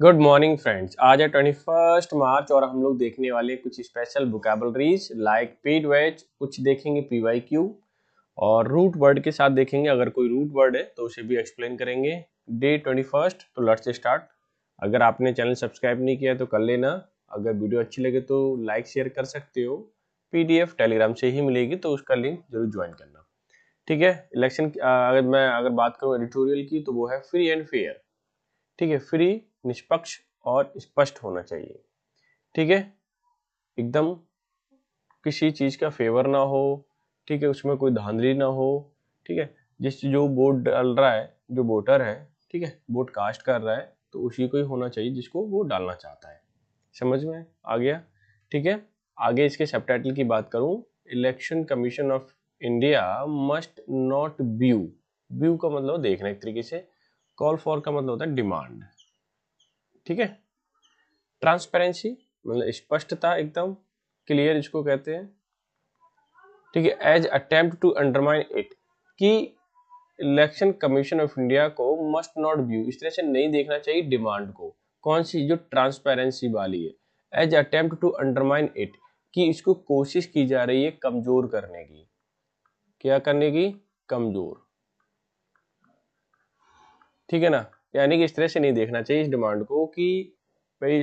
Good morning friends. आज है 21 मार्च और हम लोग देखने वाले कुछ special vocabularies like paid wage, कुछ देखेंगे पीवाईक्यू और रूट वर्ड के साथ देखेंगे। अगर कोई रूट वर्ड है तो उसे भी एक्सप्लेन करेंगे। डे 21। तो लेट्स स्टार्ट। अगर आपने चैनल सब्सक्राइब नहीं किया तो कर लेना। अगर वीडियो अच्छी लगे तो लाइक शेयर कर सकते हो। पीडीएफ टेलीग्राम से ही मिलेगी तो उसका लिंक जरूर ज्वाइन करना। ठीक है। इलेक्शन अगर बात करूँ एडिटोरियल की तो वो है फ्री एंड फेयर। ठीक है, फ्री निष्पक्ष और स्पष्ट होना चाहिए। ठीक है, एकदम किसी चीज का फेवर ना हो। ठीक है, उसमें कोई धांधली ना हो। ठीक है, जो वोट डाल रहा है, जो वोटर है, ठीक है, वोट कास्ट कर रहा है तो उसी को ही होना चाहिए जिसको वो डालना चाहता है। समझ में आ गया? ठीक है, आगे इसके सबटाइटल की बात करूं, election commission of India must not view का मतलब देखना एक तरीके से, कॉल फॉर का मतलब होता है डिमांड। ठीक है, ट्रांसपेरेंसी मतलब स्पष्टता, एकदम क्लियर इसको कहते हैं। ठीक है, as attempt to undermine it, कि इलेक्शन कमीशन ऑफ इंडिया को मस्ट नॉट व्यू, इस तरह से नहीं देखना चाहिए डिमांड को। कौन सी? जो ट्रांसपेरेंसी वाली है। As attempt to undermine it, कि इसको कोशिश की जा रही है कमजोर करने की। क्या करने की? कमजोर। ठीक है ना, यानी कि इस तरह से नहीं देखना चाहिए इस डिमांड को कि भाई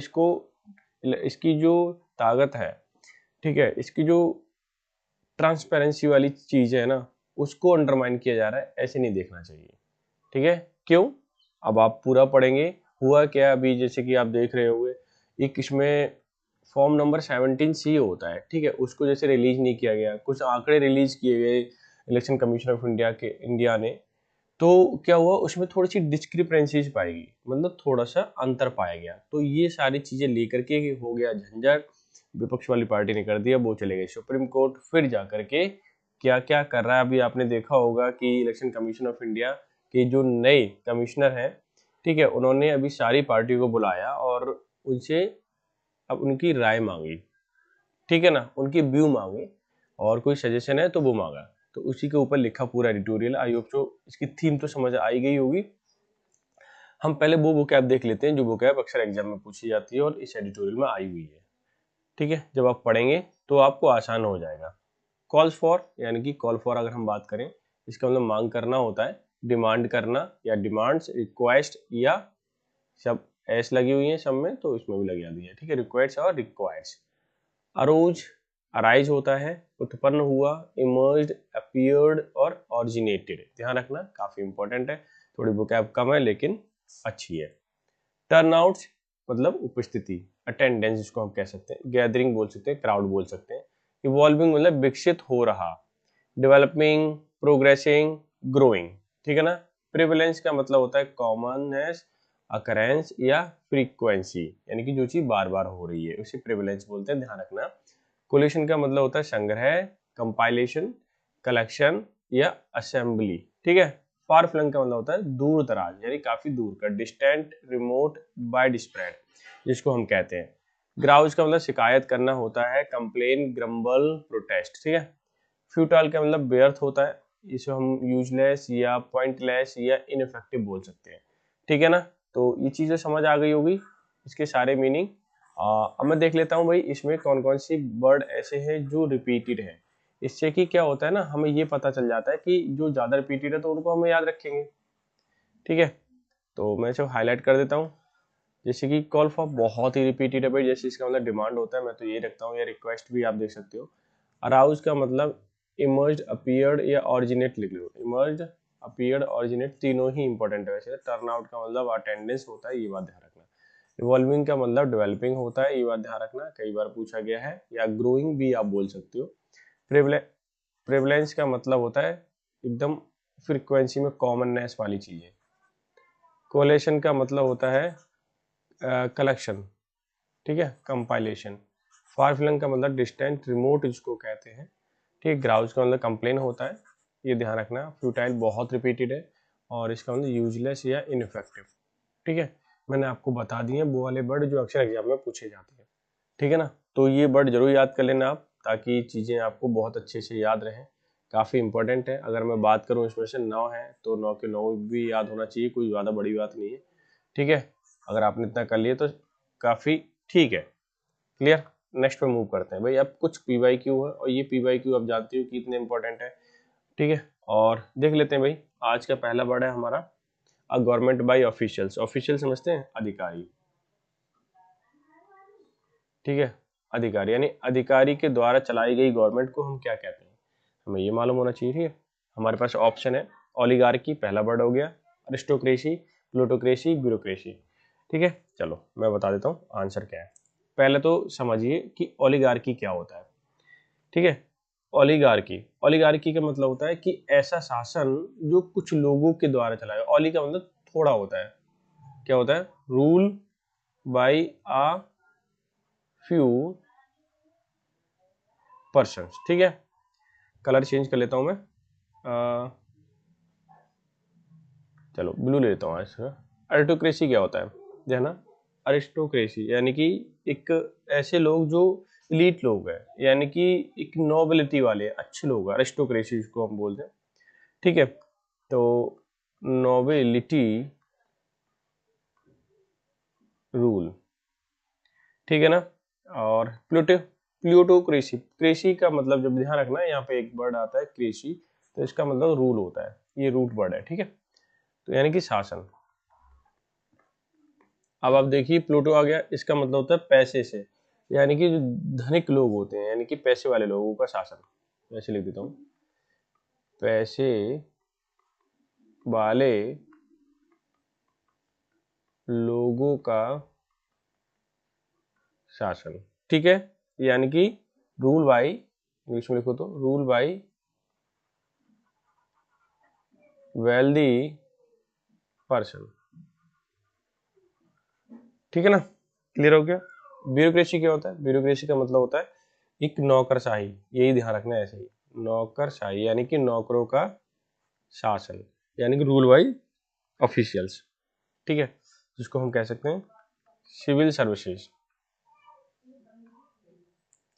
इसकी जो ताकत है, ठीक है, इसकी जो ट्रांसपेरेंसी वाली चीज है ना, उसको अंडरमाइन किया जा रहा है, ऐसे नहीं देखना चाहिए। ठीक है, क्यों? अब आप पूरा पढ़ेंगे। हुआ क्या अभी, जैसे कि आप देख रहे होंगे, एक इसमें फॉर्म नंबर 17C होता है। ठीक है, उसको जैसे रिलीज नहीं किया गया, कुछ आंकड़े रिलीज किए गए इलेक्शन कमीशन ऑफ इंडिया ने, तो क्या हुआ, उसमें थोड़ी सी डिस्क्रिपेंसीज पाएगी, मतलब थोड़ा सा अंतर पाया गया। तो ये सारी चीजें लेकर के हो गया झंझट, विपक्ष वाली पार्टी ने कर दिया, वो चले गए सुप्रीम कोर्ट। फिर जा करके क्या क्या कर रहा है, अभी आपने देखा होगा कि इलेक्शन कमीशन ऑफ इंडिया के जो नए कमिश्नर हैं, ठीक है, उन्होंने अभी सारी पार्टियों को बुलाया और उनसे अब उनकी राय मांगी। ठीक है ना, उनकी व्यू मांगे और कोई सजेशन है तो वो मांगा। तो उसी के ऊपर लिखा पूरा एडिटोरियल। आई होप जो इसकी थीम तो समझ आई गई होगी। हम पहले वो वोकैब देख लेते हैं जो वोकैब अक्सर एग्जाम में पूछी जाती है और इस एडिटोरियल में आई हुई है। ठीक है, जब आप पढ़ेंगे तो आपको आसान हो जाएगा। कॉल्स फॉर, यानी कि कॉल फॉर अगर हम बात करें, इसका मतलब मांग करना होता है, डिमांड करना या डिमांड्स, रिक्वेस्ट, या सब एस लगी हुई है सब में तो इसमें भी लगा दी है। ठीक है, रिक्वेस्ट और रिक्वायर्स। अरोज, अराइज होता है, उत्पन्न हुआ, इमर्ज्ड, अपीयर्ड और ऑरिजिनेटेड। ध्यान रखना, काफी इंपॉर्टेंट है। थोड़ी वोकैब कम है लेकिन अच्छी है। टर्नआउट मतलब उपस्थिति, अटेंडेंस जिसको हम कह सकते हैं, गैदरिंग बोल सकते हैं, क्राउड बोल सकते हैं। इवॉल्विंग मतलब विकसित हो रहा, डेवलपिंग, प्रोग्रेसिंग, ग्रोइंग। ठीक है ना। प्रिवलेंस का मतलब होता है कॉमननेस, अकरेंस या फ्रीक्वेंसी, यानी कि जो चीज बार बार हो रही है उसे प्रिवलेंस बोलते हैं। ध्यान रखना। कोलेशन का मतलब होता है संग्रह, कंपाइलेशन, कलेक्शन या असेंबली। ठीक है। फार फ्लंग का मतलब होता है दूर दराज, यानी काफी दूर का, डिस्टेंट, रिमोट, वाइड स्प्रेड जिसको हम कहते हैं। ग्राउज का मतलब शिकायत करना होता है, कंप्लेन, ग्रम्बल, प्रोटेस्ट। ठीक है। फ्यूटाइल का मतलब व्यर्थ होता है, इसे हम यूजलेस या पॉइंटलेस या इनइफेक्टिव बोल सकते हैं। ठीक है ना। तो ये चीजें समझ आ गई होगी, इसके सारे मीनिंग। अब मैं देख लेता हूँ भाई इसमें कौन कौन सी वर्ड ऐसे हैं जो रिपीटेड है। इससे कि क्या होता है ना, हमें ये पता चल जाता है कि जो ज्यादा रिपीटेड है तो उनको हमें याद रखेंगे। ठीक है, तो मैं इसे हाईलाइट कर देता हूँ। जैसे कि कॉल फॉर बहुत ही रिपीटेड है भाई, जैसे इसका मतलब डिमांड होता है, मैं तो ये रखता हूँ, या रिक्वेस्ट भी आप देख सकते हो। अराउज का मतलब इमर्ज्ड, अपीयर्ड या ऑरिजिनेट लिख लो। इमर्ज्ड, अपीयर्ड, ऑरिजिनेट तीनों ही इंपॉर्टेंट है वैसे। टर्नआउट का मतलब अटेंडेंस होता है, ये बात ध्यान रखना। इवॉल्विंग का मतलब डेवलपिंग होता है, ये बात ध्यान रखना, कई बार पूछा गया है। या ग्रोइंग भी आप बोल सकते हो। प्रिवलेंस का मतलब होता है एकदम फ्रीक्वेंसी में कॉमननेस वाली चीजें। कोलेशन का मतलब होता है कलेक्शन। ठीक है, कंपाइलेशन। फार फ्लंग का मतलब डिस्टेंट, रिमोट जिसको कहते हैं। ठीक है, ग्राउज का मतलब कंप्लेन होता है, ये ध्यान रखना। फ्यूटाइल बहुत रिपीटेड है और इसका मतलब यूजलेस या इनइफेक्टिव। ठीक है, मैंने आपको बता दिए वो वाले वर्ड जो अक्सर एग्जाम में पूछे जाते हैं। ठीक है ना, तो ये वर्ड जरूर याद कर लेना आप, ताकि चीजें आपको बहुत अच्छे से याद रहें। काफी इंपॉर्टेंट है। अगर मैं बात करूं इसमें से 9 है तो 9 के 9 भी याद होना चाहिए, कोई ज्यादा बड़ी बात नहीं है। ठीक है, अगर आपने इतना कर लिया तो काफ़ी ठीक है। क्लियर। नेक्स्ट पे मूव करते हैं भाई। अब कुछ PYQ है और ये PYQ आप जानते हो कि इतने इंपॉर्टेंट है, ठीक है। और देख लेते हैं भाई। आज का पहला वर्ड है हमारा गवर्नमेंट बाय ऑफिशियल्स। ऑफिशियल समझते हैं, अधिकारी, ठीक है। अधिकारी यानी अधिकारी के द्वारा चलाई गई गवर्नमेंट को हम क्या कहते हैं, हमें ये मालूम होना चाहिए, ठीक है। हमारे पास ऑप्शन है ओलिगार्की, पहला वर्ड हो गया, अरिस्टोक्रेसी, प्लूटोक्रेसी, ब्यूरोक्रेसी, ठीक है। चलो मैं बता देता हूँ आंसर क्या है। पहले तो समझिए कि ओलिगार्की क्या होता है, ठीक है। ओलिगार्की, ओलिगार्की का मतलब होता है कि ऐसा शासन जो कुछ लोगों के द्वारा चलाया। ओली का मतलब थोड़ा होता है, क्या होता है, rule by a few persons, ठीक है। कलर चेंज कर लेता हूं मैं, चलो ब्लू ले लेता हूँ आज। अरिस्टोक्रेसी क्या होता है, ध्यान, अरिस्टोक्रेसी यानी कि एक ऐसे लोग जो इलीट लोग हैं, यानी कि एक नोबिलिटी वाले अच्छे लोग हैं, अरिस्टोक्रेसी जिसको हम बोलते हैं, ठीक है। तो नोबिलिटी रूल, ठीक है ना। और प्लूटोक्रेसी, क्रेसी का मतलब जब ध्यान रखना है यहाँ पे एक वर्ड आता है क्रेसी, तो इसका मतलब रूल होता है, ये रूट वर्ड है, ठीक है। तो यानी कि शासन। अब आप देखिए प्लूटो आ गया, इसका मतलब होता है पैसे से, यानी कि जो धनिक लोग होते हैं, यानी कि पैसे वाले लोगों का शासन। ऐसे लिख देता हूँ, पैसे वाले लोगों का शासन, ठीक है। यानी कि रूल बाई, इंग्लिश में लिखो तो रूल बाई वेल्दी पर्सन, ठीक है ना। क्लियर हो गया। ब्यूरोक्रेसी क्या होता है, ब्यूरोक्रेसी का मतलब होता है एक नौकरशाही, यही ध्यान रखना है, ऐसे ही नौकरशाही यानी कि नौकरों का शासन, यानी कि रूल बाई ऑफिशियल्स, ठीक है। जिसको हम कह सकते हैं सिविल सर्विसेज,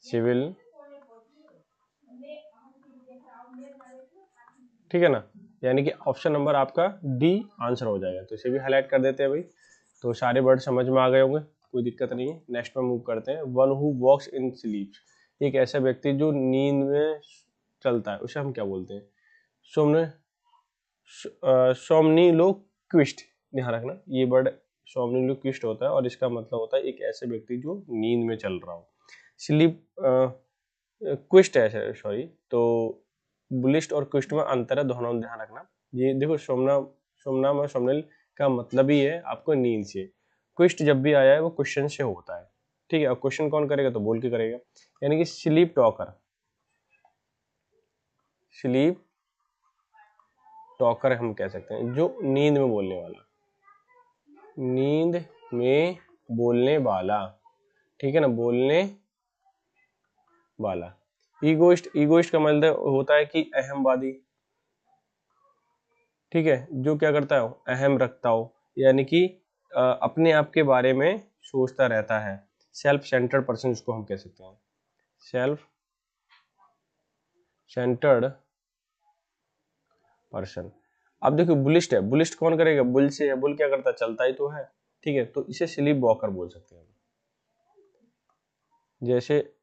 सिविल, ठीक है ना। यानी कि ऑप्शन नंबर आपका डी आंसर हो जाएगा, तो इसे भी हाईलाइट कर देते हैं भाई। तो सारे वर्ड समझ में आ गए होंगे, कोई दिक्कत नहीं है। नेक्स्ट में मूव करते हैं। One who walks in sleep, एक ऐसा व्यक्ति जो नींद में चलता है, उसे हम क्या बोलते हैं, सोमने सोमनीलोक्विस्ट, ध्यान रखना ये वर्ड सोमनीलोक्विस्ट होता है और इसका मतलब होता है एक ऐसे व्यक्ति जो नींद में चल रहा हो। स्लीप क्विस्ट है, सॉरी। तो बुलिस्ट और क्विस्ट में अंतर है, दोनों ध्यान रखना। ये देखो सोमना, सोमनाम और सोमनिल का मतलब ही है आपको नींद से। क्विस्ट जब भी आया है वो क्वेश्चन से होता है, ठीक है। और क्वेश्चन कौन करेगा, तो बोल के करेगा। यानी कि स्लीप टॉकर, स्लीप टॉकर हम कह सकते हैं जो नींद में बोलने वाला, नींद में बोलने वाला, ठीक है ना, बोलने वाला। ईगोइस्ट, ईगोइस्ट का मतलब होता है कि अहमवादी, ठीक है, जो क्या करता है, अहम रखता हो, यानी कि अपने आप के बारे में सोचता रहता है। सेल्फ सेंटर्ड पर्सन इसको हम कह सकते हैं, सेल्फ सेंटर्ड पर्सन। अब देखो बुलिस्ट है, बुलिस्ट कौन करेगा, बुल से है, बुल क्या करता है, चलता ही तो है, ठीक है। तो इसे स्लीप वॉकर बोल सकते हैं। जैसे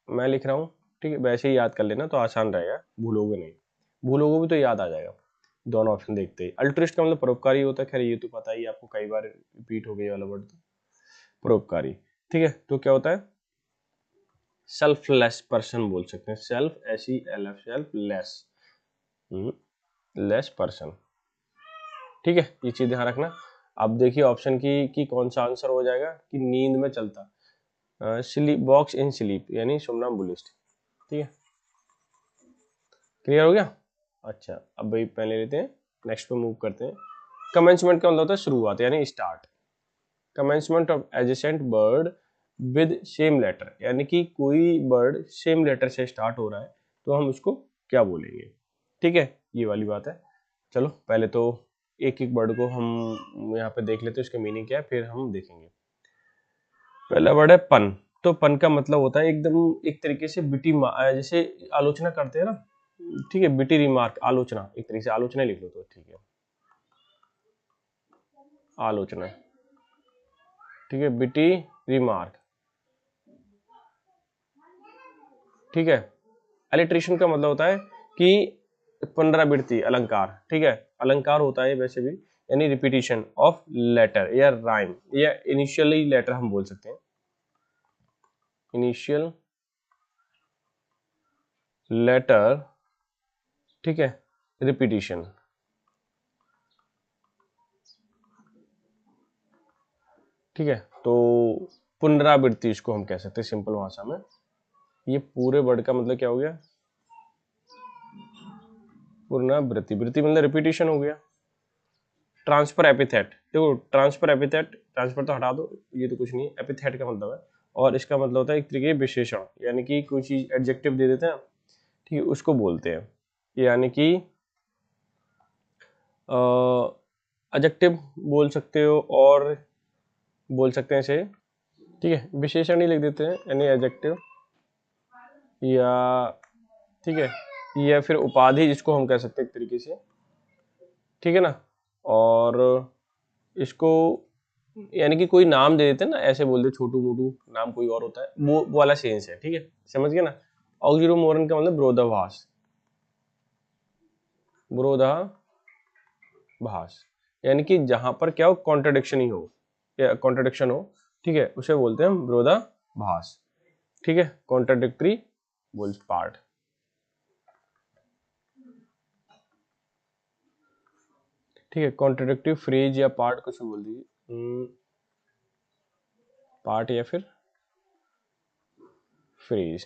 मैं लिख रहा हूँ, ठीक है, वैसे ही याद कर लेना तो आसान रहेगा, भूलोगे नहीं, भूलोगे भी तो याद आ जाएगा। दोनों ऑप्शन देखते ही। अल्ट्रिस्ट का मतलब परोपकारी होता है, खैर ये तो पता ही आपको, कई बार रिपीट हो गई वाला वर्ड, तो परोपकारी, ठीक है। तो क्या होता है, सेल्फलेस पर्सन बोल सकते हैं, self SELF, self less, less person, ठीक है। ये चीज ध्यान रखना। अब देखिए ऑप्शन की कि कौन सा आंसर हो जाएगा, कि नींद में चलता, स्लीप, बॉक्स इन स्लीप, यानी सोमनाम्बुलिस्ट, ठीक है। क्लियर हो गया। अच्छा अब भाई पहले लेते हैं, नेक्स्ट पे मूव करते हैं। कमेंसमेंट का मतलब होता है शुरुआत, यानी start. Commencement of adjacent word with same letter, यानी कि कोई वर्ड सेम लेटर से स्टार्ट हो रहा है तो हम उसको क्या बोलेंगे, ठीक है, ये वाली बात है। चलो पहले तो एक एक वर्ड को हम यहाँ पे देख लेते हैं, उसका मीनिंग क्या है, फिर हम देखेंगे। पहला वर्ड है पन। तो पन का मतलब होता है एकदम एक तरीके से बिटी, जैसे आलोचना करते हैं ना, ठीक है, बिटी रिमार्क, आलोचना, एक तरीके से आलोचना लिख लो तो ठीक है, आलोचना, ठीक है, बिटी रिमार्क, ठीक है। अलिट्रेशन का मतलब होता है कि पुनरावृत्ति अलंकार, ठीक है, अलंकार होता है वैसे भी, यानी रिपीटिशन ऑफ लेटर या राइम या इनिशियली लेटर हम बोल सकते हैं, इनिशियल लेटर, ठीक है, रिपीटिशन, ठीक है। तो पुनरावृत्ति इसको हम कह सकते हैं सिंपल भाषा में। ये पूरे वर्ड का मतलब क्या हो गया, पुनरावृत्ति, वृत्ति मतलब रिपीटिशन हो गया। ट्रांसफर एपिथेट, देखो ट्रांसफर एपिथेट, ट्रांसफर तो हटा दो, ये तो कुछ नहीं है, एपिथेट का मतलब है, और इसका मतलब होता है एक तरीके विशेषण, यानी कि कोई चीज एडजेक्टिव दे देते हैं, ठीक है, उसको बोलते हैं, यानी कि एडजेक्टिव बोल सकते हो और बोल सकते हैं इसे, ठीक है, विशेषण ही लिख देते हैं, यानी एडजेक्टिव, या ठीक है, या फिर उपाधि जिसको हम कह सकते हैं एक तरीके से, ठीक है ना। और इसको यानी कि कोई नाम दे देते हैं ना, ऐसे बोल दे छोटू मोटू, नाम कोई और होता है, वो वाला सेंस है, ठीक है, समझ गए ना। ऑक्सियोमोरन का मतलब विरोधाभास, विरोधाभास, यानी कि जहां पर क्या हो, कॉन्ट्रडिक्शन ही हो या कॉन्ट्रडिक्शन हो, ठीक है, उसे बोलते हैं हम विरोधाभास, ठीक है, कॉन्ट्रडिक्टरी बोल पार्ट, ठीक है, कॉन्ट्रडिक्टिव फ्रेज या पार्ट कुछ बोल दीजिए, पार्ट या फिर फ्रेज।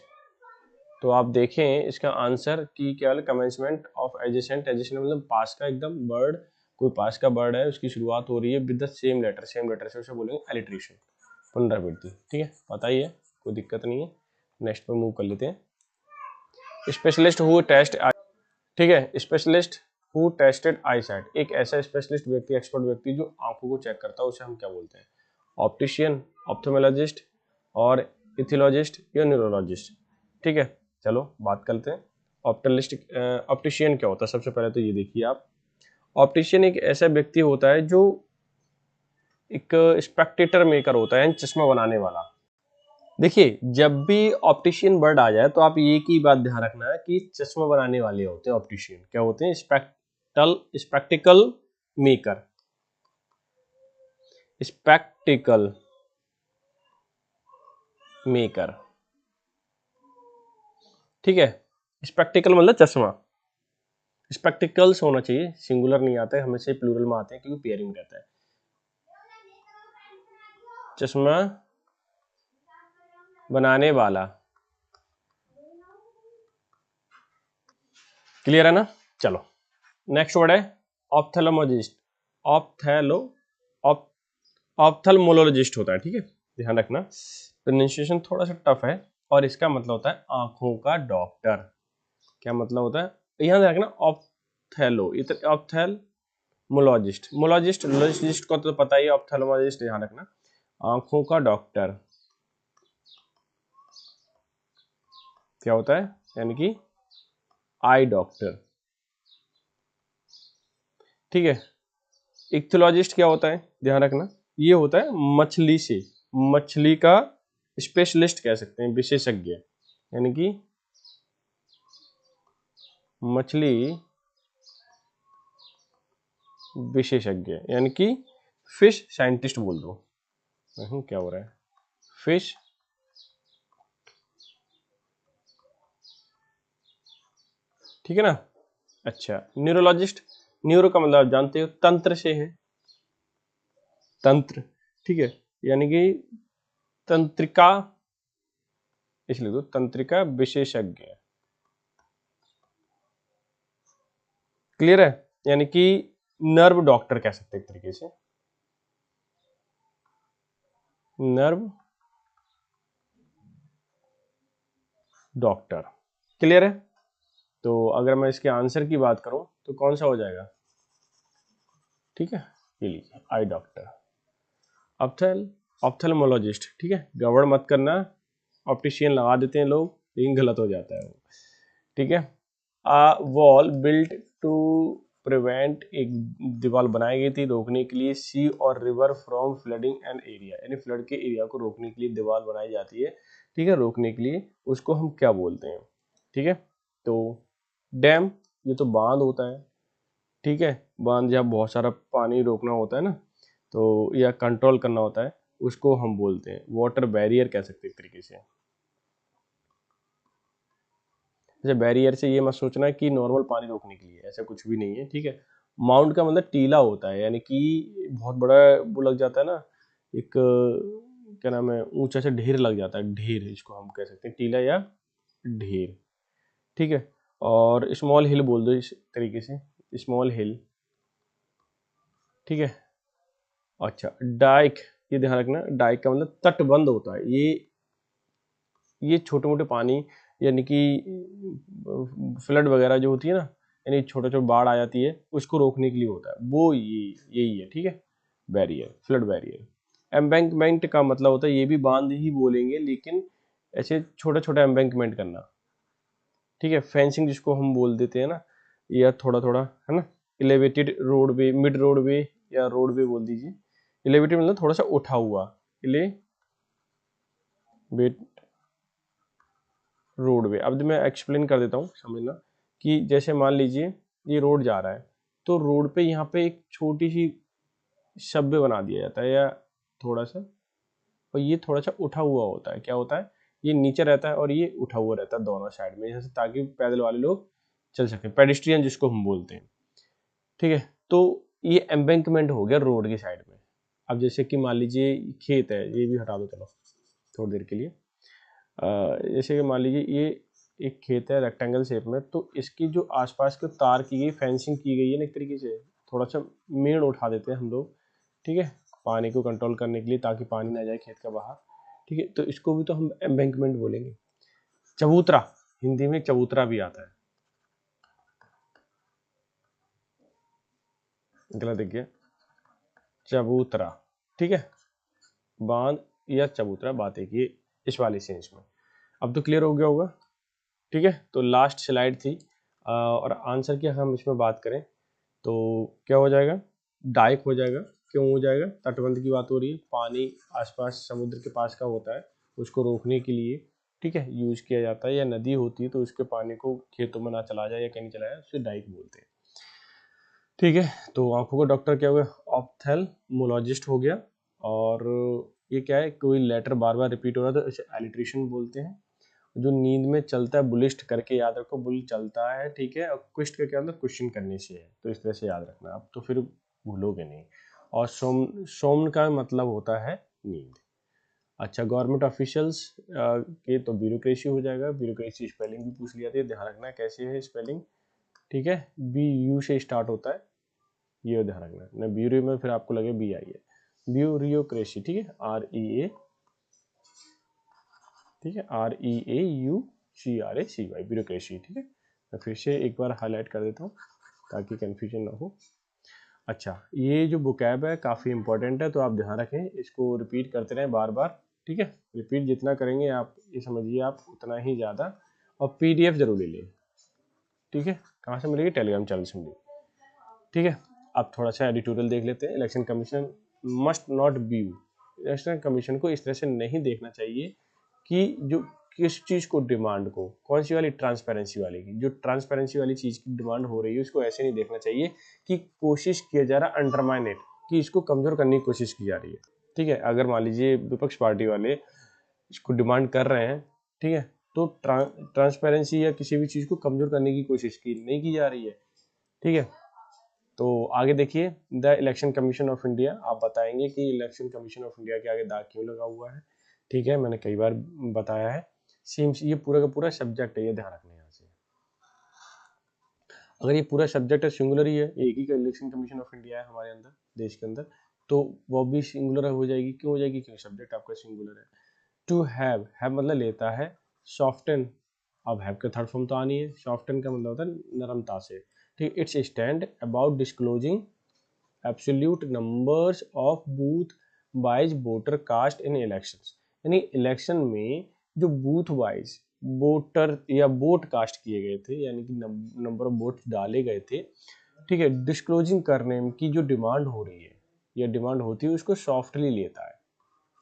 तो आप देखें इसका आंसर कि क्या है, कमेंसमेंट ऑफ एडजेसेंट, एडजेसेंट मतलब पास का एकदम वर्ड, कोई पास का वर्ड है उसकी शुरुआत हो रही है with the same letter, same letter से उसे बोलेंगे एलिट्रेशन, पुनरावृत्ति, ठीक है, पता ही है, कोई दिक्कत नहीं है। नेक्स्ट पे मूव कर लेते हैं। स्पेशलिस्ट हु टेस्ट, ठीक है, specialist who tested I site, एक ऐसा स्पेशलिस्ट व्यक्ति, एक्सपर्ट व्यक्ति जो आंखों को चेक करता है, उसे हम क्या बोलते हैं, ऑप्टिशियन, ऑप्थोमेलॉजिस्ट और इथियोलॉजिस्ट या न्यूरोलॉजिस्ट, ठीक है। चलो बात करते हैं ऑप्टलिस्ट, ऑप्टिशियन क्या होता है। सबसे पहले तो ये देखिए आप, ऑप्टिशियन एक ऐसा व्यक्ति होता है जो एक स्पेक्टेटर मेकर होता है, चश्मा बनाने वाला। देखिए जब भी ऑप्टिशियन वर्ड आ जाए तो आप ये की बात ध्यान रखना है कि चश्मा बनाने वाले होते हैं ऑप्टिशियन, क्या होते हैं, स्पेक्टिकल मेकर, स्पेक्टिकल मेकर, ठीक है। स्पेक्टिकल मतलब चश्मा, स्पेक्टिकल्स होना चाहिए, सिंगुलर नहीं आता है, हमेशा प्लूरल में आते हैं क्योंकि पेयरिंग रहता है। चश्मा बनाने वाला, क्लियर है ना। चलो नेक्स्ट वर्ड है ऑप्थेलमोलॉजिस्ट, ऑप्थेलो ऑप्थेलमोलॉजिस्ट होता है, ठीक है, ध्यान रखना, प्रोनाउंसिएशन थोड़ा सा टफ है, और इसका मतलब होता है आंखों का डॉक्टर। क्या मतलब होता है, यहाँ रखना ऑप्थेलो, ऑप्थेलमोलॉजिस्ट, मोलॉजिस्ट मोलॉजिस्ट को तो पता ही है, ऑप्थेलमोलॉजिस्ट ध्यान रखना, आंखों का डॉक्टर क्या होता है, यानी कि आई डॉक्टर, ठीक है। इक्थोलॉजिस्ट क्या होता है, ध्यान रखना, ये होता है मछली से, मछली का स्पेशलिस्ट कह सकते हैं, विशेषज्ञ, यानी कि मछली विशेषज्ञ, यानी कि फिश साइंटिस्ट बोल दो, क्या हो रहा है, फिश ठीक है ना। अच्छा न्यूरोलॉजिस्ट, न्यूरो का मतलब आप जानते हो तंत्र से है, तंत्र, ठीक है, यानी कि तंत्रिका, इसलिए तो तंत्रिका विशेषज्ञ, क्लियर है, यानी कि नर्व डॉक्टर कह सकते हैं एक तरीके से, नर्व डॉक्टर, क्लियर है। तो अगर मैं इसके आंसर की बात करूं तो कौन सा हो जाएगा, ठीक है, ये लीजिए आई डॉक्टर, ऑप्थेल ऑप्थेलमोलॉजिस्ट, ठीक है, गड़बड़ मत करना, ऑप्टिशियन लगा देते हैं लोग लेकिन गलत हो जाता है वो, ठीक है। वॉल बिल्ट टू प्रिवेंट, एक दीवार बनाई गई थी रोकने के लिए सी और river from flooding an area, यानी फ्लड के एरिया को रोकने के लिए दीवार बनाई जाती है, ठीक है, रोकने के लिए, उसको हम क्या बोलते हैं, ठीक है। तो डैम, ये तो बांध होता है, ठीक है, बांध जब बहुत सारा पानी रोकना होता है ना, तो या कंट्रोल करना होता है, उसको हम बोलते हैं वाटर बैरियर कह सकते हैं एक तरीके से। जैसे बैरियर से ये मत सोचना कि नॉर्मल पानी रोकने के लिए, ऐसा कुछ भी नहीं है, ठीक है। माउंट का मतलब टीला होता है, यानी कि बहुत बड़ा वो लग जाता है ना, एक क्या नाम है, ऊंचा से ढेर लग जाता है, ढेर इसको हम कह सकते हैं, टीला या ढेर, ठीक है। और स्मॉल हिल बोल दो इस तरीके से, स्मॉल हिल, ठीक है। अच्छा, डाइक, ये ध्यान रखना, डाइक का मतलब तटबंध होता है, ये छोटे मोटे पानी, यानी कि फ्लड वगैरह जो होती है ना, यानी छोटे छोटे बाढ़ आ जाती है, उसको रोकने के लिए होता है, वो यही है, ठीक है, बैरियर, फ्लड बैरियर। एम्बैंकमेंट का मतलब होता है, ये भी बांध ही बोलेंगे, लेकिन ऐसे छोटा छोटा एम्बैंकमेंट करना, ठीक है। फेंसिंग जिसको हम बोल देते हैं ना, या थोड़ा थोड़ा, है ना। एलिवेटेड रोडवे, मिड रोडवे या रोडवे बोल दीजिए, एलिवेटेड मतलब थोड़ा सा उठा हुआ, एलिवेट रोडवे। अब मैं एक्सप्लेन कर देता हूँ, समझना, कि जैसे मान लीजिए ये रोड जा रहा है, तो रोड पे यहाँ पे एक छोटी सी शब्बे बना दिया जाता है, या थोड़ा सा, और ये थोड़ा सा उठा हुआ होता है, क्या होता है, ये नीचे रहता है और ये उठा हुआ रहता है दोनों साइड में, जैसे ताकि पैदल वाले लोग चल सके, पेडिस्ट्रियन जिसको हम बोलते हैं, ठीक है। तो ये एम्बैंकमेंट हो गया रोड की साइड में। अब जैसे कि मान लीजिए खेत है, ये भी हटा दो चलो थोड़ी देर के लिए, जैसे कि मान लीजिए ये एक खेत है रेक्टेंगल शेप में, तो इसकी जो आसपास के तार की गई, फेंसिंग की गई है ना एक तरीके से, थोड़ा सा मेड़ उठा देते हैं हम लोग, ठीक है, पानी को कंट्रोल करने के लिए, ताकि पानी ना जाए खेत का बाहर, ठीक है। तो इसको भी तो हम एम्बैंकमेंट बोलेंगे। चबूतरा, हिंदी में चबूतरा भी आता है, गलत दिख गया, चबूतरा, ठीक है, बांध या चबूतरा, बात एक ही इस वाले सेंस में। अब तो क्लियर हो गया होगा, ठीक है। तो लास्ट स्लाइड थी, और आंसर की हम इसमें बात करें तो क्या हो जाएगा, डाइक हो जाएगा। क्यों हो जाएगा, तटबंध की बात हो रही है, पानी आसपास समुद्र के पास का होता है, उसको रोकने के लिए, ठीक है, यूज किया जाता है, या नदी होती है तो उसके पानी को खेतों में ना चला जाए या कहीं चला जाए, उसे डाइक बोलते हैं, ठीक है। तो आंखों का डॉक्टर क्या हो गया, ऑप्थेल्मोलॉजिस्ट हो गया। और ये क्या है, कोई लेटर बार बार रिपीट हो रहा है तो इसे एलिट्रेशन बोलते हैं। जो नींद में चलता है, बुलिस्ट करके याद रखो, बुल चलता है, ठीक है, और क्विस्ट का क्या मतलब क्वेश्चन करने से है, तो इस तरह से याद रखना, अब तो फिर भूलोगे नहीं। और सोमन का मतलब होता है नींद। अच्छा, गवर्नमेंट ऑफिशियल्स के तो ब्यूरोक्रेसी हो जाएगा, ब्यूरोक्रेसी स्पेलिंग भी पूछ लिया था, ध्यान रखना कैसे है स्पेलिंग, ठीक है, बी यू से स्टार्ट होता है, ये ध्यान रखना ना, ब्यूरो में फिर आपको लगे बी आई है, ब्यूरोक्रेसी, ठीक है, REA, ठीक है, REAUCRACY, ब्यूरोक्रेसी, ठीक है। मैं फिर से एक बार हाईलाइट कर देता हूँ ताकि कंफ्यूजन ना हो। अच्छा, ये जो बुकैब है काफ़ी इंपॉर्टेंट है, तो आप ध्यान रखें, इसको रिपीट करते रहें बार बार, ठीक है, रिपीट जितना करेंगे आप, ये समझिए आप, उतना ही ज़्यादा। और PDF जरूर ले लें, ठीक है, कहाँ से मिलेगी, टेलीग्राम चैनल से मिलेगी, ठीक है। अब थोड़ा सा एडिटोरियल देख लेते हैं। Election commission must not view, election commission को इस तरह से नहीं देखना चाहिए कि जो किस चीज़ को, डिमांड को, कौन सी वाली, ट्रांसपेरेंसी वाली की, जो ट्रांसपेरेंसी वाली चीज़ की डिमांड हो रही है उसको ऐसे नहीं देखना चाहिए कि कोशिश किया जा रहा अंडरमाइन इट, कि इसको कमज़ोर करने की कोशिश की जा रही है, ठीक है। अगर मान लीजिए विपक्ष पार्टी वाले इसको डिमांड कर रहे हैं, ठीक है, तो ट्रांसपेरेंसी या किसी भी चीज़ को कमज़ोर करने की कोशिश की नहीं की जा रही है, ठीक है। तो आगे देखिए, the election commission of India, आप बताएंगे कि इलेक्शन कमीशन ऑफ इंडिया के आगे दाग क्यों लगा हुआ है, ठीक है, मैंने कई बार बताया है। सीम्स, ये पूरा का पूरा सब्जेक्ट है, ये ध्यान रखना है यहाँ से। अगर ये पूरा सब्जेक्ट है, सिंगुलर ही है, एक ही का इलेक्शन कमीशन ऑफ इंडिया है हमारे अंदर, देश के अंदर, तो वो भी सिंगुलर हो जाएगी। क्यों हो जाएगी, क्योंकि सब्जेक्ट आपका सिंगुलर है। टू हैव मतलब लेता है, सॉफ्टन, अब हैव का थर्ड फॉर्म तो आनी है, सॉफ्टन का मतलब होता है नरमता से, ठीक। It's stand about disclosing absolute numbers of booth wise voter cast in elections, यानी इलेक्शन में जो बूथ वाइज वोटर या वोट कास्ट किए गए थे, यानी कि नंबर ऑफ वोट डाले गए थे, ठीक है, डिस्क्लोजिंग करने की जो डिमांड हो रही है या डिमांड होती है उसको सॉफ्टली लेता है।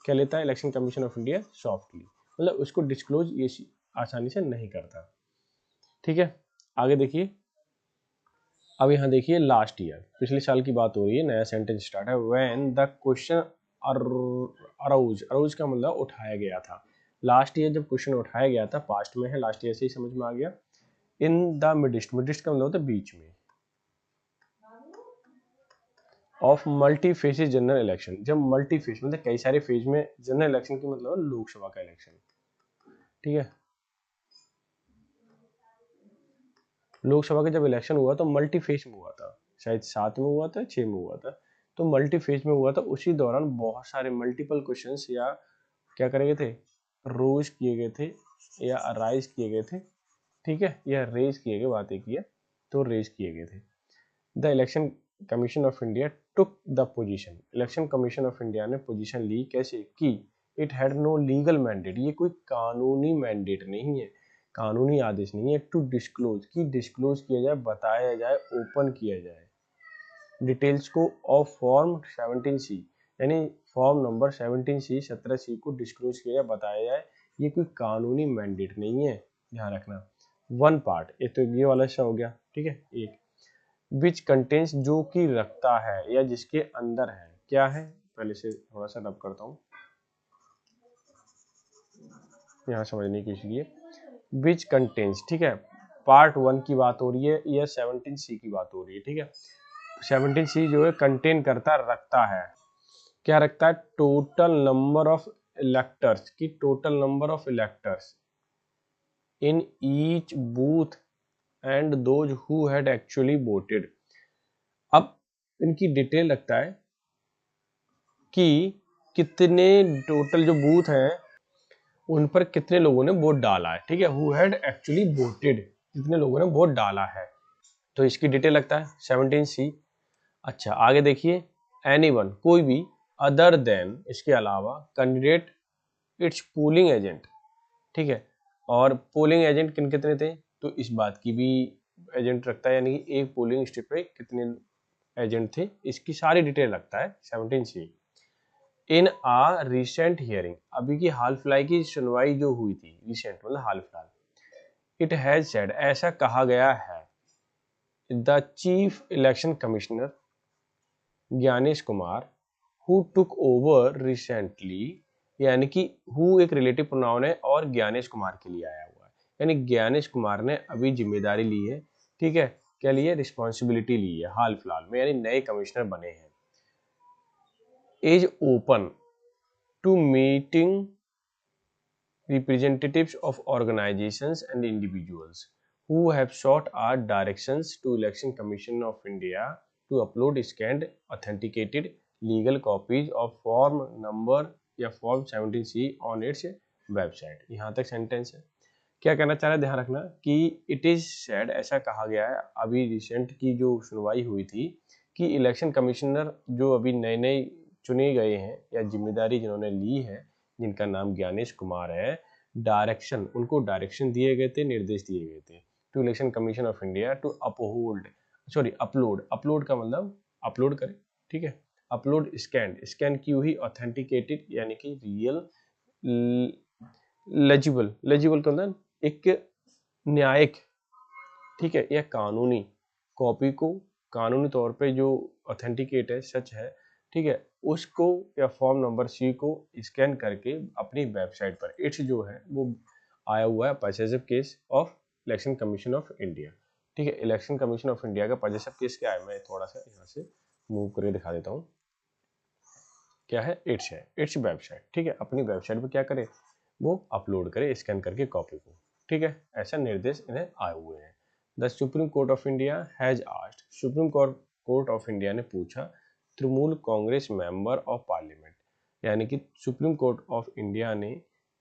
क्या लेता है election commission of India? Softly, मतलब उसको डिस्क्लोज ये आसानी से नहीं करता। ठीक है, आगे देखिए। अब यहाँ देखिए लास्ट ईयर, पिछले साल की बात हो रही है, नया सेंटेंस स्टार्ट है। When the question arouse, arouse का मतलब उठाया गया था। लास्ट ईयर जब क्वेश्चन उठाया गया था, पास्ट में है, लास्ट ईयर से ही समझ में आ गया। इन द मिडिस्ट, मिडिस्ट का मतलब होता है बीच में, of multi faces general election, जब मल्टी फेज मतलब कई सारे फेज में, जनरल इलेक्शन की मतलब लोकसभा का इलेक्शन। ठीक है, लोकसभा का जब इलेक्शन हुआ तो मल्टी फेज में हुआ था, शायद 7 में हुआ था, 6 में हुआ था, तो मल्टी फेज में हुआ था। उसी दौरान बहुत सारे मल्टीपल क्वेश्चंस या क्या करे गए थे, रोज किए गए थे या अराइज किए गए थे। ठीक है, या रेज किए गए, बातें किए तो रेज किए गए थे। The election commission of India took the position, election commission of India ने पोजीशन ली, कैसे कि it had no legal mandate, ये कोई कानूनी मैंडेट नहीं है, कानूनी आदेश नहीं है, टू डिस्क्लोज, की डिस्क्लोज किया जाए, बताया जाए, ओपन किया जाए डिटेल्स को ऑफ फॉर्म 17C, यानी फॉर्म नंबर 17C 17C को डिस्क्लोज किया जाए, बताया जाए, ये कोई कानूनी मैंडेट नहीं है, ध्यान रखना। वन पार्ट, एक तो ये वाला हिस्सा हो गया, ठीक है, एक विच कंटेंस, जो कि रखता है या जिसके अंदर है, क्या है, पहले से थोड़ा सा रब करता हूँ यहाँ समझने के लिए। विच कंटेंस, ठीक है, पार्ट 1 की बात हो रही है या 17C की बात हो रही है। ठीक है, 17C जो है कंटेन करता, रखता है, क्या रखता है, टोटल नंबर ऑफ इलेक्टर्स, की total number of electors in each booth and those who had actually voted. अब इनकी डिटेल रखता है कि कितने टोटल जो बूथ हैं उन पर कितने लोगों ने वोट डाला है। ठीक है, हु हैड एक्चुअली वोटेड, कितने लोगों ने वोट डाला है, तो इसकी डिटेल लगता है 17C। अच्छा, आगे देखिए, एनीवन, कोई भी, अदर देन, इसके अलावा, कैंडिडेट इट्स पोलिंग एजेंट। ठीक है, और पोलिंग एजेंट किन कितने थे, तो इस बात की भी एजेंट रखता है, यानी कि एक पोलिंग स्टेट पे कितने एजेंट थे, इसकी सारी डिटेल रखता है 17C। इन आ रिसेंट हियरिंग, अभी की हाल फिलहाल की सुनवाई जो हुई थी, रिसेंट मतलब हाल फिलहाल, इट हैज सेड, ऐसा कहा गया है, the chief election commissioner Gyanesh Kumar who took over recently, यानी कि हु एक रिलेटिव प्रोनाउन है और ज्ञानेश कुमार के लिए आया हुआ है, यानी ज्ञानेश कुमार ने अभी जिम्मेदारी ली है। ठीक है, क्या ली है, रिस्पॉन्सिबिलिटी ली है हाल फिलहाल में, यानी नए कमिश्नर बने हैं। Is open to meeting representatives of organizations and individuals who have sought our directions to Election Commission of India to upload scanned authenticated legal copies of form number या form 17C on its website। यहाँ तक sentence है। क्या कहना चाह रहा है, ध्यान रखना कि इट इज सेड, ऐसा कहा गया है, अभी रिसेंट की जो सुनवाई हुई थी, कि इलेक्शन कमिश्नर जो अभी नए नए चुने गए हैं या जिम्मेदारी जिन्होंने ली है, जिनका नाम ज्ञानेश कुमार है, डायरेक्शन, उनको डायरेक्शन दिए गए थे, निर्देश दिए गए थे, to election commission of India to uphold, sorry upload, upload का मतलब अपलोड करें। ठीक है, अपलोड स्कैन, स्कैन की हुई ऑथेंटिकेटेड, यानी कि रियल, लेजिबल, लेजिबल का मतलब एक न्यायिक, ठीक है, या कानूनी कॉपी को, कानूनी तौर पे जो ऑथेंटिकेट है, सच है, ठीक है, उसको या फॉर्म नंबर C को स्कैन करके अपनी वेबसाइट पर, इट्स जो है वो आया हुआ है possessive case of election commission of India. ठीक है, इलेक्शन कमीशन ऑफ इंडिया का पजेसिव केस क्या है, मैं थोड़ा सा यहाँ से मूव करके दिखा देता हूँ। क्या है, इट्स है, इट्स वेबसाइट। ठीक है, अपनी वेबसाइट पर क्या करे, वो अपलोड करे स्कैन करके कॉपी को। ठीक है, ऐसा निर्देश इन्हें आए हुए हैं। The supreme court of India has asked, supreme court of India ने पूछा, Trinamool Congress member of parliament, यानी कि सुप्रीम कोर्ट ऑफ इंडिया ने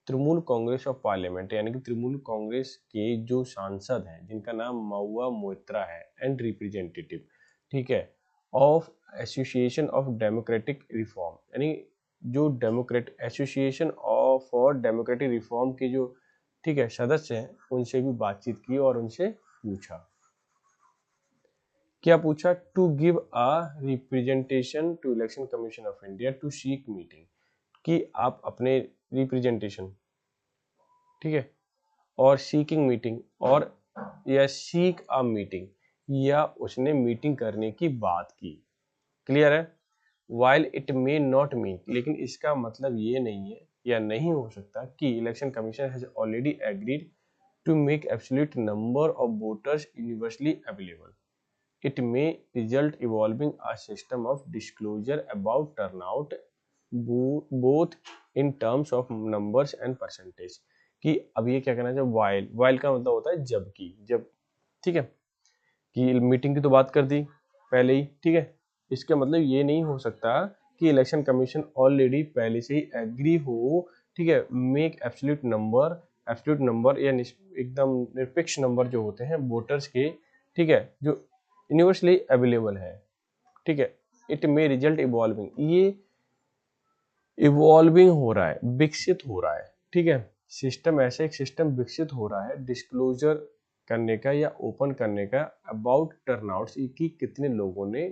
तृणमूल कांग्रेस ऑफ पार्लियामेंट, यानी कि तृणमूल कांग्रेस के जो सांसद हैं, जिनका नाम महुआ मोइत्रा है, एंड रिप्रेजेंटेटिव, ठीक है, of association of democratic reform, यानी जो Democrat association of for democratic reform के जो, ठीक है, सदस्य हैं, उनसे भी बातचीत की और उनसे पूछा क्या पूछा, to give a representation to election commission of India to seek meeting, कि आप अपने रिप्रेजेंटेशन, ठीक है, और सीकिंग मीटिंग, और या सीक अ मीटिंग, या उसने मीटिंग करने की बात की। क्लियर है। While it may not mean, लेकिन इसका मतलब ये नहीं है या नहीं हो सकता कि election commission has already agreed to make absolute number of voters universally available. It may result evolving a system of disclosure about turnout both in terms of numbers and percentage। कि अब ये क्या कहना चाहिए, वाइल का मतलब होता है जबकि, जब, ठीक है, कि मीटिंग की तो बात कर दी पहले ही, ठीक है, इसका मतलब ये नहीं हो सकता कि इलेक्शन कमीशन ऑलरेडी पहले से ही एग्री हो, ठीक है, मेक एब्सोल्यूट नंबर या एकदम निरपेक्ष नंबर जो होते हैं वोटर्स के, ठीक है, जो यूनिवर्सली अवेलेबल है, ठीक है। इट मे रिजल्ट इवॉल्विंग, ये इवॉल्विंग हो रहा है, विकसित हो रहा है, ठीक है, सिस्टम, ऐसे एक सिस्टम विकसित हो रहा है डिस्क्लोजर करने का या ओपन करने का अबाउट टर्नआउट्स, कि कितने लोगों ने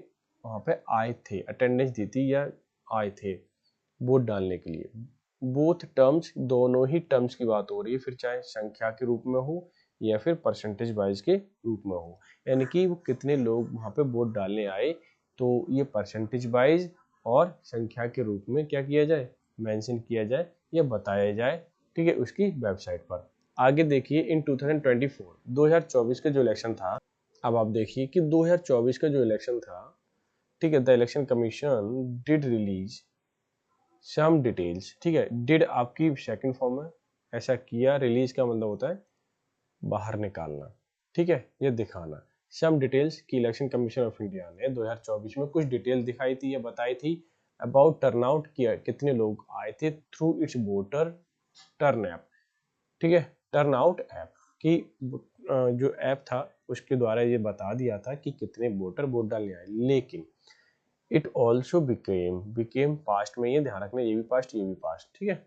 वहां पे आए थे, अटेंडेंस दी थी या आए थे वोट डालने के लिए। बोथ टर्म्स, दोनों ही टर्म्स की बात हो रही है, फिर चाहे संख्या के रूप में हो या फिर परसेंटेज वाइज के रूप में हो, यानी कि वो कितने लोग वहां पे वोट डालने आए, तो ये परसेंटेज वाइज और संख्या के रूप में क्या किया जाए, मेंशन किया जाए या बताया जाए, ठीक है, उसकी वेबसाइट पर। आगे देखिए, इन 2024 का जो इलेक्शन था, अब आप देखिए कि 2024 का जो इलेक्शन था, ठीक है, the election commission did release some details, ठीक है, डिड आपकी सेकंड फॉर्म है, ऐसा किया, रिलीज का मतलब होता है बाहर निकालना, ठीक है, ये दिखाना। सम डिटेल्स की इलेक्शन कमीशन ऑफ इंडिया ने 2024 में कुछ डिटेल दिखाई थी या बताई थी अबाउट टर्नआउट, किया कितने लोग आए थे through it's voter turn app, ठीक है, टर्न आउट ऐप की जो ऐप था उसके द्वारा ये बता दिया था कि कितने वोटर वोट डालने आए। लेकिन इट ऑल्सो बिकेम पास्ट में, ये ध्यान रखना, ये भी पास्ट ये भी पास्ट, ठीक है,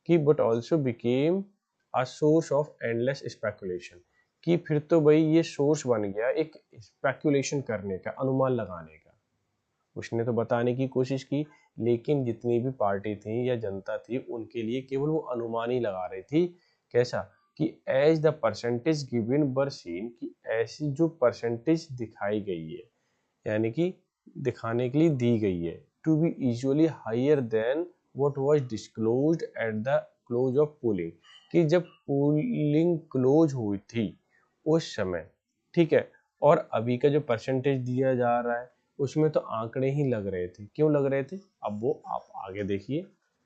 कि but also became a source of endless speculation, कि फिर तो भाई ये सोर्स बन गया एक स्पेकुलेशन करने का, अनुमान लगाने का। उसने तो बताने की कोशिश की, लेकिन जितनी भी पार्टी थी या जनता थी उनके लिए केवल वो अनुमान ही लगा रही थी। कैसा, कि as the percentage given were seen, कि ऐसी जो परसेंटेज दिखाई गई है, यानी कि दिखाने के लिए दी गई है, to be usually higher than what was disclosed at the close of polling, कि जब पोलिंग क्लोज हुई थी उस समय, ठीक है, और अभी का जो परसेंटेज दिया जा रहा है उसमें तो आंकड़े ही लग रहे थे। क्यों लग रहे थे, अब वो आप आगे देखिए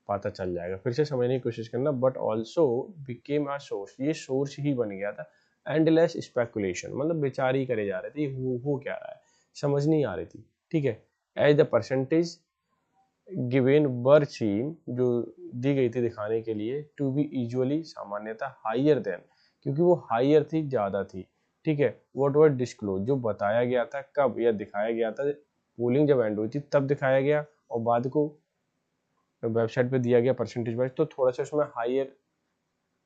पता चल जाएगा, फिर से समझने की कोशिश करना। But also became a source, ये सोर्स ही बन गया था एंडलेस स्पेकुलेशन, मतलब विचार ही करे जा रहे थे हो क्या रहा है, समझ नहीं आ रही थी, ठीक है। As the percentage given were seen, जो दी गई थी दिखाने के लिए, टू बी यूजुअली सामान्यतः हायर देन, क्योंकि वो हायर थी, ज़्यादा थी, ठीक है, व्हाट वर डिस्क्लोज, जो बताया गया था कब या दिखाया गया था पोलिंग जब एंड हुई थी तब दिखाया गया, और बाद को वेबसाइट पे दिया गया परसेंटेज वाइज, तो थोड़ा सा उसमें हायर,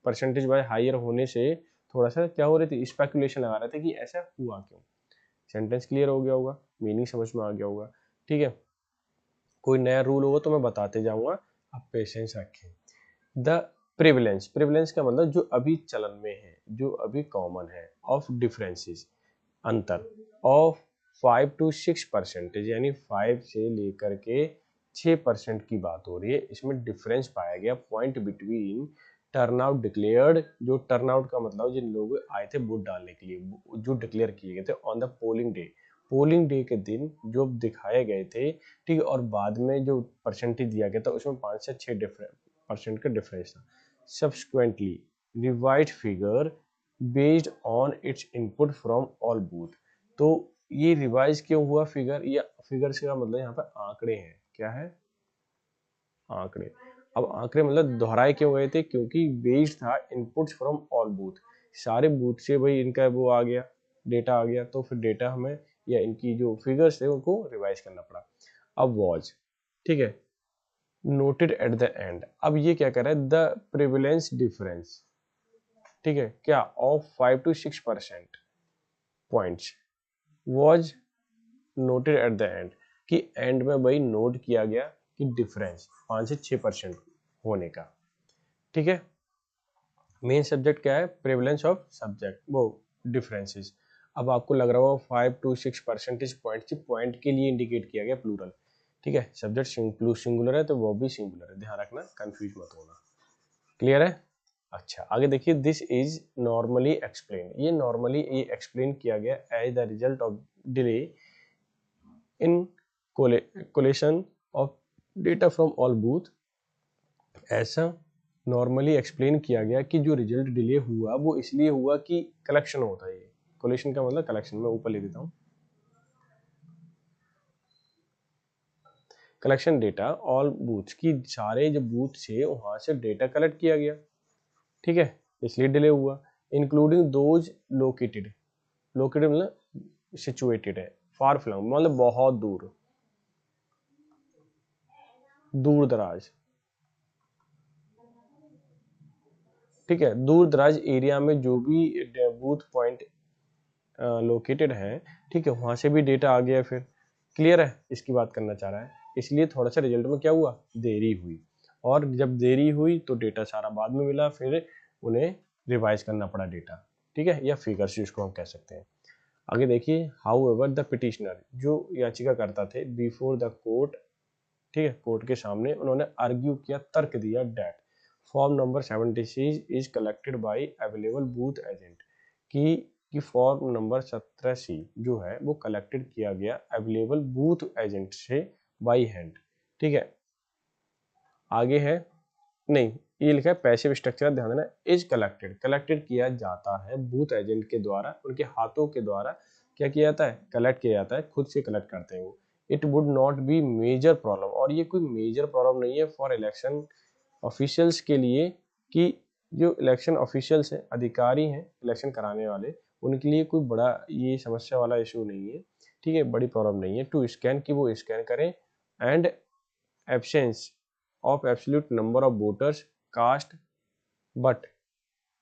परसेंटेज वाइज हायर होने से थोड़ा सा क्या हो रही थी, स्पेकुलेशन लगा रहे थे कि ऐसा हुआ क्यों। सेंटेंस क्लियर हो गया होगा, मीनिंग समझ में आ गया होगा, ठीक है। कोई नया रूल होगा तो मैं बताते जाऊंगा, आप पेशेंस रखें। द प्रिविलेंस का मतलब जो अभी चलन में है, जो अभी कॉमन है, ऑफ डिफरेंसेस, अंतर, ऑफ 5 to 6%, यानी 5 से लेकर के 6% की बात हो रही है। इसमें डिफरेंस पाया गया पॉइंट बिटवीन टर्नआउट डिक्लेयर्ड, जो टर्नआउट का मतलब जिन लोग आए थे वोट डालने के लिए, जो डिक्लेयर किए गए थे ऑन द पोलिंग डे के दिन जो दिखाए गए थे, ठीक है, और बाद में जो परसेंटेज दिया गया था उसमें 5 से 6% का डिफरेंस था। Subsequently revised figure based on it's input from all booth, तो ये रिवाइज क्यों हुआ फिगर, या फिगर से का मतलब यहाँ पर आंकड़े हैं, क्या है, आंकड़े। अब आंकड़े मतलब दोहराए क्यों गए थे, क्योंकि बेस्ड था इनपुट्स फ्रॉम ऑल बूथ, सारे बूथ से भाई इनका वो आ गया, डेटा आ गया, तो फिर डेटा हमें या इनकी जो फिगर्स थे उनको रिवाइज करना पड़ा। अब वॉज, ठीक है, नोटेड एट द एंड, अब ये क्या कर रहा है, द प्रिविलेंस डिफरेंस, ठीक है, क्या of 5 to 6% points was noted at the end, कि एंड में भाई नोट किया गया कि डिफरेंस 5 से 6% होने का। ठीक है, मेन सब्जेक्ट क्या है, प्रेवलेंस ऑफ सब्जेक्ट वो डिफरेंसेस। अब आपको लग रहा होगा 5 to 6% पॉइंट, पॉइंट के लिए इंडिकेट किया गया प्लूरल। ठीक है, सब्जेक्ट सिंगुलर है तो वो भी सिंगुलर है, ध्यान रखना, कंफ्यूज मत होना। क्लियर है? अच्छा, आगे देखिए, दिस इज नॉर्मली एक्सप्लेन, ये नॉर्मली ये एक्सप्लेन किया गया as the result of delay in collation of data from all booth. ऐसा नॉर्मली एक्सप्लेन किया गया कि जो रिजल्ट डिले हुआ वो इसलिए हुआ कि कलेक्शन होता है, ये कोलेशन का मतलब कलेक्शन, मैं ऊपर लिख देता हूँ, कलेक्शन डेटा ऑल बूथ, की सारे जो बूथ थे वहां से डेटा कलेक्ट किया गया। ठीक है, इसलिए डिले हुआ। इंक्लूडिंग दोज लोकेटेड, लोकेटेड मतलब सिचुएटेड है, फार फ्लंग मतलब बहुत दूर, दूर दराज। ठीक है, दूर दराज एरिया में जो भी बूथ पॉइंट लोकेटेड है, ठीक है, वहां से भी डेटा आ गया फिर। क्लियर है, इसकी बात करना चाह रहा है। इसलिए थोड़ा सा रिजल्ट में क्या हुआ, देरी हुई, और जब देरी हुई तो डेटा सारा बाद में मिला, फिर उन्हें रिवाइज करना पड़ा डेटा। ठीक है, या फिगर्स जिसको हम कह सकते हैं। आगे देखिए, हाउ एवर द पिटिशनर, जो याचिका करता थे, बिफोर द कोर्ट, ठीक है, कोर्ट के सामने उन्होंने आर्ग्यू किया, तर्क दिया, that form number 76 is collected by available booth agent, कि फॉर्म नंबर 17C जो है वो कलेक्टेड किया गया अवेलेबल बूथ एजेंट से बाई हैंड। ठीक है, आगे है, नहीं, ये लिखा है पैसिव स्ट्रक्चर, ध्यान देना, इज कलेक्टेड, कलेक्टेड किया जाता है बूथ एजेंट के द्वारा, उनके हाथों के द्वारा क्या किया जाता है, कलेक्ट किया जाता है, खुद से कलेक्ट करते हैं वो। It would not be major problem, और ये कोई मेजर प्रॉब्लम नहीं है फॉर इलेक्शन ऑफिशियल्स के लिए, कि जो इलेक्शन ऑफिशियल्स हैं, अधिकारी हैं इलेक्शन कराने वाले, उनके लिए कोई बड़ा ये समस्या वाला इशू नहीं है। ठीक है, बड़ी प्रॉब्लम नहीं है टू स्कैन, कि वो स्कैन करें, and absence of absolute number of voters cast, but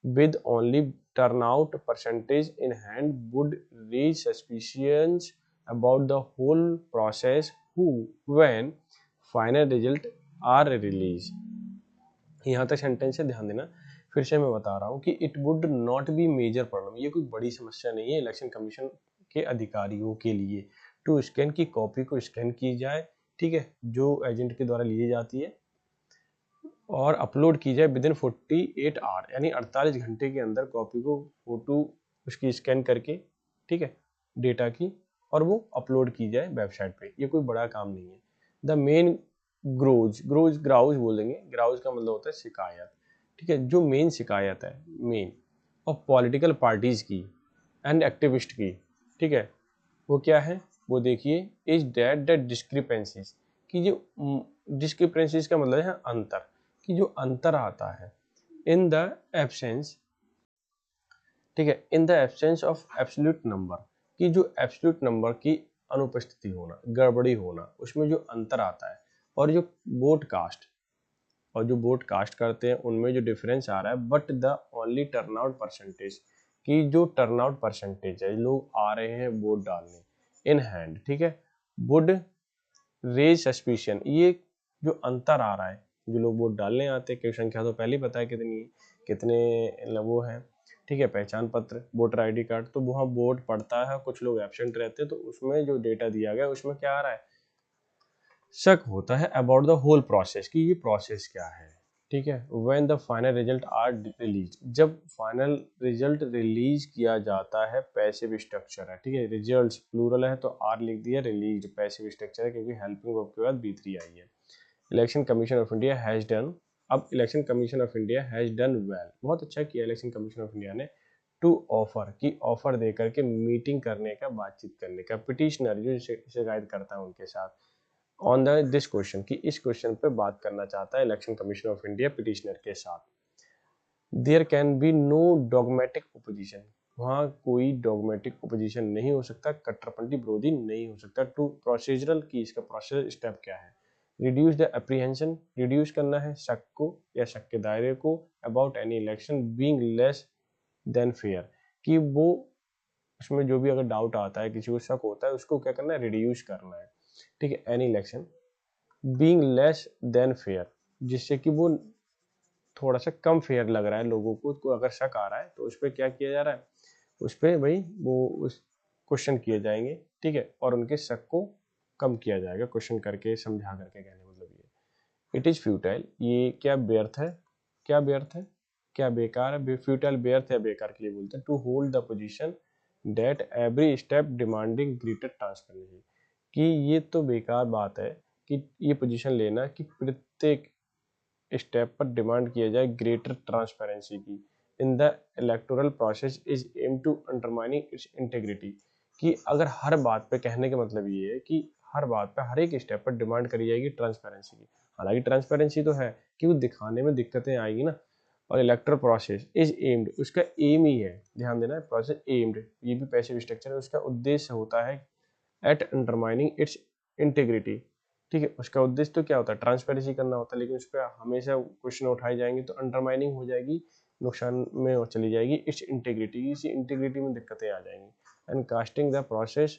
with only turnout percentage in hand would raise suspicions about the whole process who when final result are released। यहाँ तक sentence है, ध्यान देना, फिर से मैं बता रहा हूँ कि it would not be major problem, ये कोई बड़ी समस्या नहीं है इलेक्शन कमीशन के अधिकारियों के लिए, टू स्कैन की कॉपी को स्कैन की जाए, ठीक है, जो एजेंट के द्वारा ली जाती है, और अपलोड की जाए विद इन 48 आवर, यानी 48 घंटे के अंदर कॉपी को फोटो उसकी स्कैन करके, ठीक है, डेटा की, और वो अपलोड की जाए वेबसाइट पे। ये कोई बड़ा काम नहीं है। द मेन ग्राउज बोल देंगे, ग्राउज का मतलब होता है शिकायत। ठीक है, जो मेन शिकायत है, मेन ऑफ पॉलिटिकल पार्टीज की एंड एक्टिविस्ट की, ठीक है, वो क्या है, वो देखिए, इज डेट द डिस्क्रिपेंसीज, कि जो डिस्क्रिपेंसीज का मतलब है अंतर, कि जो अंतर आता है इन द एब्सेंस, ठीक है, in the absence of absolute number, कि जो एब्सोल्यूट नंबर की अनुपस्थिति होना, गड़बड़ी होना, उसमें जो अंतर आता है, और जो वोट कास्ट, और जो वोट कास्ट करते हैं उनमें जो डिफरेंस आ रहा है, but the only turnout percentage, कि जो टर्नआउट परसेंटेज है, लोग आ रहे हैं वोट डालने इन हैंड, ठीक है, वुड रेज सस्पिशन, ये जो अंतर आ रहा है, जो लोग वोट डालने आते हैं, की संख्या तो पहले ही पता है कितनी, कितने वो हैं, ठीक है, पहचान पत्र, वोटर आईडी कार्ड, तो वहाँ वोट पड़ता है, कुछ लोग एब्सेंट रहते हैं, तो उसमें जो डेटा दिया गया उसमें क्या आ रहा है, शक होता है अबाउट द होल प्रोसेस, कि ये प्रोसेस क्या है। ठीक है, when the final result are release, जब फाइनल रिजल्ट रिलीज किया जाता है, पैसिव स्ट्रक्चर है, ठीक है, रिजल्ट्स प्लूरल है तो आर लिख दिया, रिलीज पैसिव स्ट्रक्चर है क्योंकि हेल्पिंग वर्ब के बाद B3 आई है। Election commission of India has done, अब election commission of India has done well, बहुत अच्छा किया इलेक्शन कमीशन ऑफ इंडिया ने, टू ऑफर, की ऑफर दे करके मीटिंग करने का, बातचीत करने का, पिटिशनर जो शिकायत करता है उनके साथ, ऑन द दिस क्वेश्चन, कि इस क्वेश्चन पे बात करना चाहता है election commission of India petitioner के साथ। There can be no dogmatic opposition, वहाँ कोई डॉगमेटिक ओपोजिशन नहीं हो सकता, कट्टरपंथी विरोधी नहीं हो सकता। टू प्रोसीजरल, की इसका प्रोसेस स्टेप क्या है, रिड्यूस द अप्रीहेंशन, रिड्यूस करना है शक को या शक के दायरे को, about any election being less than fair, कि वो उसमें जो भी अगर डाउट आता है, किसी को शक होता है, उसको क्या करना है, रिड्यूस करना है, ठीक है। Any election being less than fair, जिससे कि वो थोड़ा सा कम फेयर लग रहा है लोगों को अगर शक आ रहा है तो उस पर क्या किया जा रहा है, उस पर भाई वो उस क्वेश्चन किए जाएंगे, ठीक है, और उनके शक को कम किया जाएगा क्वेश्चन करके, समझा करके। कहने मतलब ये इट इज फ्यूटाइल, ये क्या व्यर्थ है, क्या व्यर्थ है, क्या बेकार है, फ्यूटाइल व्यर्थ है, बेकार के लिए बोलते हैं। To hold the position that every step demanding greater transparency, कि ये तो बेकार बात है कि ये पोजीशन लेना कि प्रत्येक स्टेप पर डिमांड किया जाए ग्रेटर ट्रांसपेरेंसी की in the electoral process is aim to undermining its integrity, कि अगर हर बात पे, कहने का मतलब ये है कि हर बात पे, हर एक स्टेप पर डिमांड करी जाएगी ट्रांसपेरेंसी की। हालांकि ट्रांसपेरेंसी तो है कि वो दिखाने में दिक्कतें आएगी ना। और इलेक्टोरल प्रोसेस इज एम्ड, उसका एम ही है, ध्यान देना है, प्रोसेस एम्ड, ये भी पैसिव स्ट्रक्चर है, उसका उद्देश्य होता है एट अंडरमाइनिंग इट्स इंटेग्रिटी, ठीक है। उसका उद्देश्य तो क्या होता है, ट्रांसपेरेंसी करना होता है, लेकिन उस पर हमेशा क्वेश्चन उठाए जाएंगे तो अंडरमाइनिंग हो जाएगी, नुकसान में चली जाएगी इट्स इंटेग्रिटी, इसी इंटेग्रिटी में दिक्कतें आ जाएंगी। And casting the process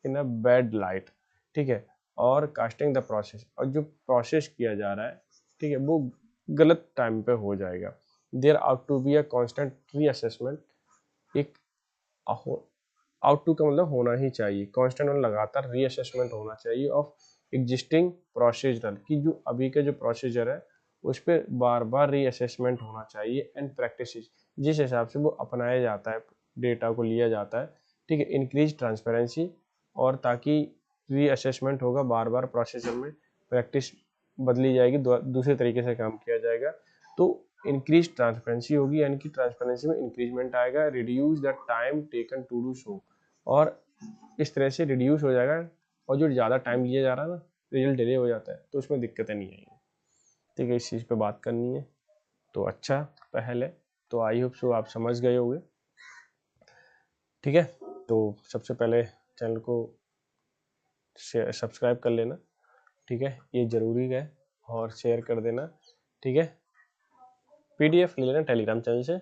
in a bad light, ठीक है, और कास्टिंग द प्रोसेस, और जो प्रोसेस किया जा रहा है, ठीक है, वो गलत टाइम पे हो जाएगा। There ought to be a constant reassessment, एक आउट टू का मतलब होना ही चाहिए, कांस्टेंट और लगातार रीअसेसमेंट होना चाहिए ऑफ एग्जिस्टिंग प्रोसीजर, की जो अभी का जो प्रोसीजर है उस पर बार बार रीअसेसमेंट होना चाहिए। एंड प्रैक्टिस, जिस हिसाब से वो अपनाया जाता है, डेटा को लिया जाता है, ठीक है, इंक्रीज ट्रांसपेरेंसी, और ताकि रीअसेसमेंट होगा बार बार प्रोसीजर में, प्रैक्टिस बदली जाएगी, दूसरे तरीके से काम किया जाएगा, तो इंक्रीज ट्रांसपेरेंसी होगी, यानी कि ट्रांसपेरेंसी में इंक्रीजमेंट आएगा। Reduce the time taken to do so, और इस तरह से रिड्यूस हो जाएगा, और जो ज़्यादा टाइम लिया जा रहा है ना, रिजल्ट डिले हो जाता है, तो उसमें दिक्कतें नहीं आएंगी, ठीक है। इस चीज़ पे बात करनी है, तो अच्छा पहले तो आई होप सो आप समझ गए होंगे, ठीक है। तो सबसे पहले चैनल को सब्सक्राइब कर लेना, ठीक है, ये ज़रूरी है, और शेयर कर देना, ठीक है। PDF ले लेना टेलीग्राम चैनल से,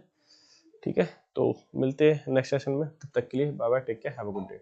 ठीक है। तो मिलते हैं नेक्स्ट सेशन में, तब तक के लिए bye bye, take care, have a good day.